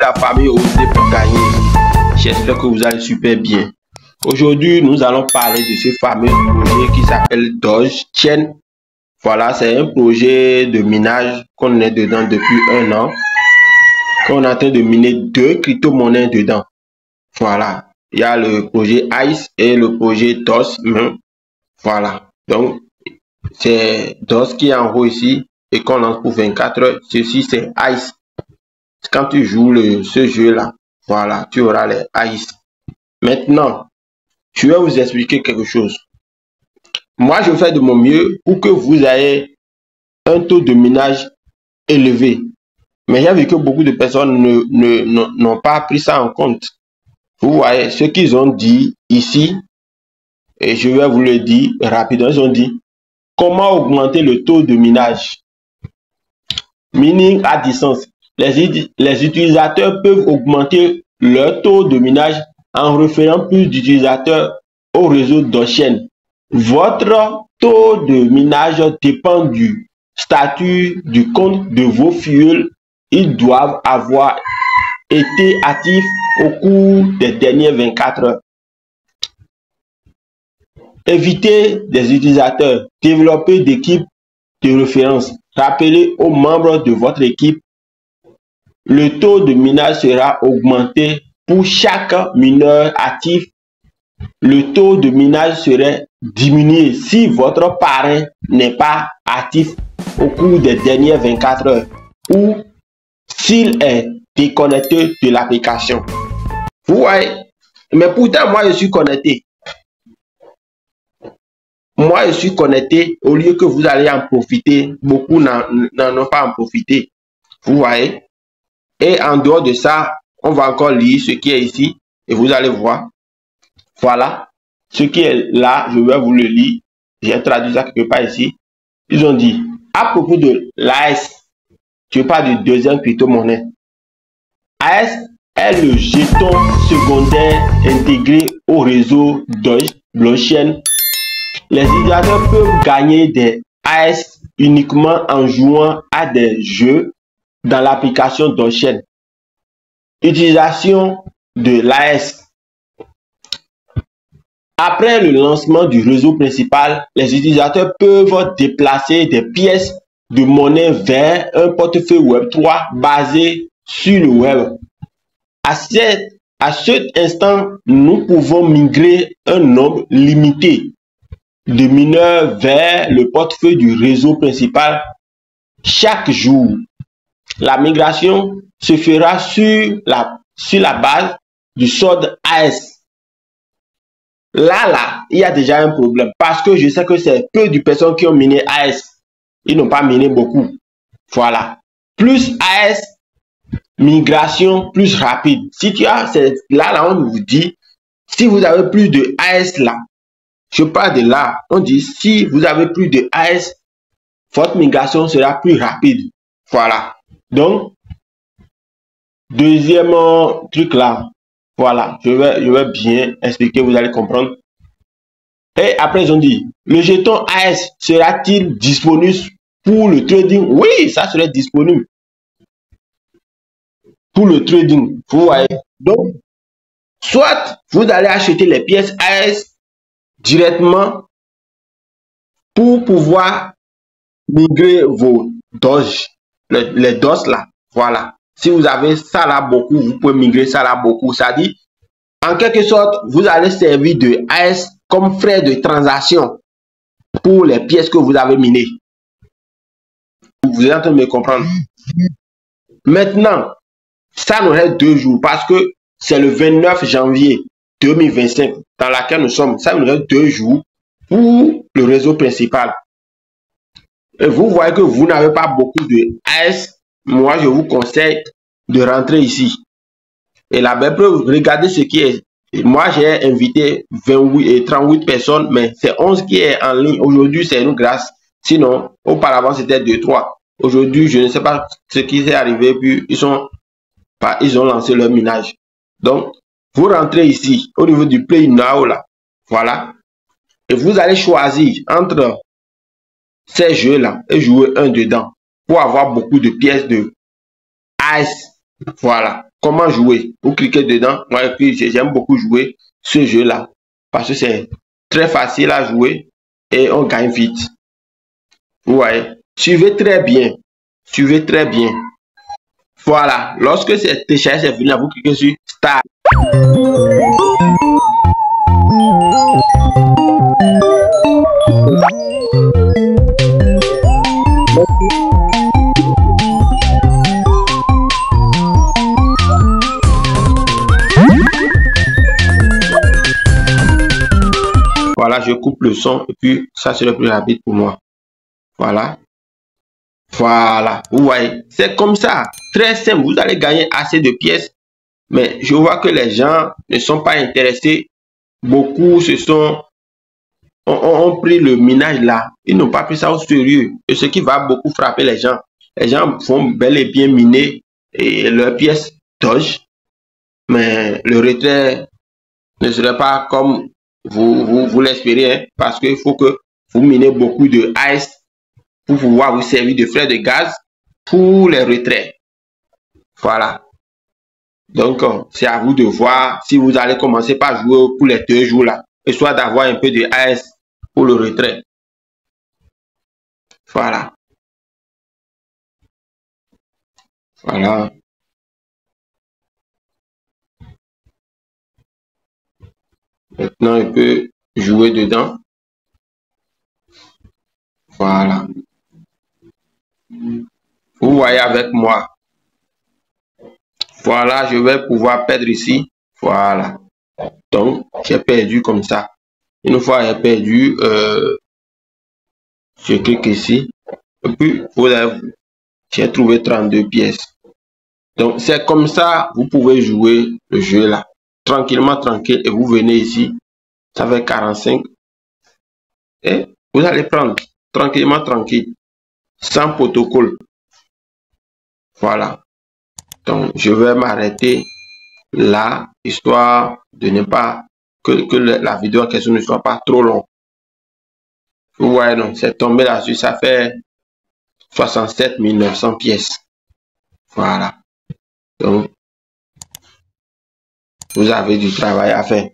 La famille Osez pour gagner. J'espère que vous allez super bien. Aujourd'hui, nous allons parler de ce fameux projet qui s'appelle Dogechain. Voilà, c'est un projet de minage qu'on est dedans depuis un an. Qu'on est en train de miner 2 crypto-monnaies dedans. Voilà, il y a le projet ICE et le projet DOS. Voilà, donc c'est DOS qui est en haut ici et qu'on lance pour 24 heures. Ceci c'est ICE. Quand tu joues ce jeu-là, voilà, tu auras les ICE. Maintenant, je vais vous expliquer quelque chose. Moi, je fais de mon mieux pour que vous ayez un taux de minage élevé. Mais j'ai vu que beaucoup de personnes n'ont pas pris ça en compte. Vous voyez ce qu'ils ont dit ici, et je vais vous le dire rapidement. Ils ont dit comment augmenter le taux de minage. Mining à distance. Les utilisateurs peuvent augmenter leur taux de minage en référant plus d'utilisateurs au réseau Dogechain. Votre taux de minage dépend du statut du compte de vos fuels. Ils doivent avoir été actifs au cours des dernières 24 heures. Évitez des utilisateurs. Développez d'équipes de référence. Rappelez aux membres de votre équipe. Le taux de minage sera augmenté pour chaque mineur actif. Le taux de minage serait diminué si votre parrain n'est pas actif au cours des dernières 24 heures ou s'il est déconnecté de l'application. Vous voyez, mais pourtant moi je suis connecté. Moi je suis connecté au lieu que vous allez en profiter. Beaucoup n'en ont pas en profité. Vous voyez. Et en dehors de ça, on va encore lire ce qui est ici et vous allez voir. Voilà. Ce qui est là, je vais vous le lire. J'ai traduit ça quelque part ici. Ils ont dit, à propos de l'AS, je parle du deuxième crypto-monnaie. AS est le jeton secondaire intégré au réseau Dogechain. Les utilisateurs peuvent gagner des AS uniquement en jouant à des jeux dans l'application Dogechain. Utilisation de l'AS. Après le lancement du réseau principal, les utilisateurs peuvent déplacer des pièces de monnaie vers un portefeuille Web3 basé sur le web. À cet instant, nous pouvons migrer un nombre limité de mineurs vers le portefeuille du réseau principal chaque jour. La migration se fera sur la base du solde AS. Là, il y a déjà un problème parce que je sais que c'est peu de personnes qui ont miné AS. Ils n'ont pas miné beaucoup. Voilà. Plus AS, migration plus rapide. Si tu as, là, on vous dit, si vous avez plus de AS là, je parle de là, on dit, si vous avez plus de AS, votre migration sera plus rapide. Voilà. Donc, deuxième truc là, voilà, je vais bien expliquer, vous allez comprendre. Et après, ils ont dit, le jeton AS sera-t-il disponible pour le trading? Oui, ça serait disponible pour le trading. Vous voyez. Donc, soit vous allez acheter les pièces AS directement pour pouvoir migrer vos Doge, les DOS là. Voilà. Si vous avez ça là beaucoup, vous pouvez migrer ça là beaucoup. Ça dit, en quelque sorte, vous allez servir de AS comme frais de transaction pour les pièces que vous avez minées. Vous êtes en train de me comprendre. Maintenant, ça nous reste 2 jours parce que c'est le 29 janvier 2025 dans laquelle nous sommes. Ça nous reste 2 jours pour le réseau principal. Et vous voyez que vous n'avez pas beaucoup de AS. Moi, je vous conseille de rentrer ici. Et la belle preuve, regardez ce qui est. Moi, j'ai invité 28 et 38 personnes, mais c'est 11 qui est en ligne. Aujourd'hui, c'est une grâce. Sinon, auparavant, c'était 2-3. Aujourd'hui, je ne sais pas ce qui s'est arrivé, puis ils ont lancé leur minage. Donc, vous rentrez ici, au niveau du Play Now, là. Voilà. Et vous allez choisir entre ces jeux-là et jouer un dedans pour avoir beaucoup de pièces de AS. Voilà. comment jouer. Vous cliquez dedans. Moi, j'aime beaucoup jouer ce jeu-là parce que c'est très facile à jouer et on gagne vite. Vous voyez, suivez très bien. Suivez très bien. Voilà, lorsque cette télécharge est venu, vous cliquez sur Start. Voilà, je coupe le son et puis ça c'est le plus rapide pour moi. Voilà. Voilà, vous voyez, c'est comme ça, très simple. Vous allez gagner assez de pièces, mais je vois que les gens ne sont pas intéressés. Beaucoup ont pris le minage là. Ils n'ont pas pris ça au sérieux. Et ce qui va beaucoup frapper les gens. Les gens vont bel et bien miner et leurs pièces Doge, mais le retrait ne serait pas comme vous l'espérez, hein, parce qu'il faut que vous minez beaucoup de ICE pour pouvoir vous servir de frais de gaz pour les retraits. Voilà. Donc, c'est à vous de voir si vous allez commencer par jouer pour les 2 jours là, histoire d'avoir un peu de AS pour le retrait. Voilà. Voilà. Maintenant, il peut jouer dedans. Voilà. Vous voyez avec moi. Voilà, je vais pouvoir perdre ici. Voilà. Donc, j'ai perdu comme ça. Une fois j'ai perdu, je clique ici. Et puis, j'ai trouvé 32 pièces. Donc, c'est comme ça, vous pouvez jouer le jeu là. Tranquillement, tranquille. Et vous venez ici. Ça fait 45. Et vous allez prendre tranquillement, tranquille. Sans protocole. Voilà. Donc, je vais m'arrêter là, histoire de ne pas que la vidéo en question ne soit pas trop longue. Vous voyez, donc, c'est tombé là-dessus. Ça fait 67 900 pièces. Voilà. Donc, vous avez du travail à faire.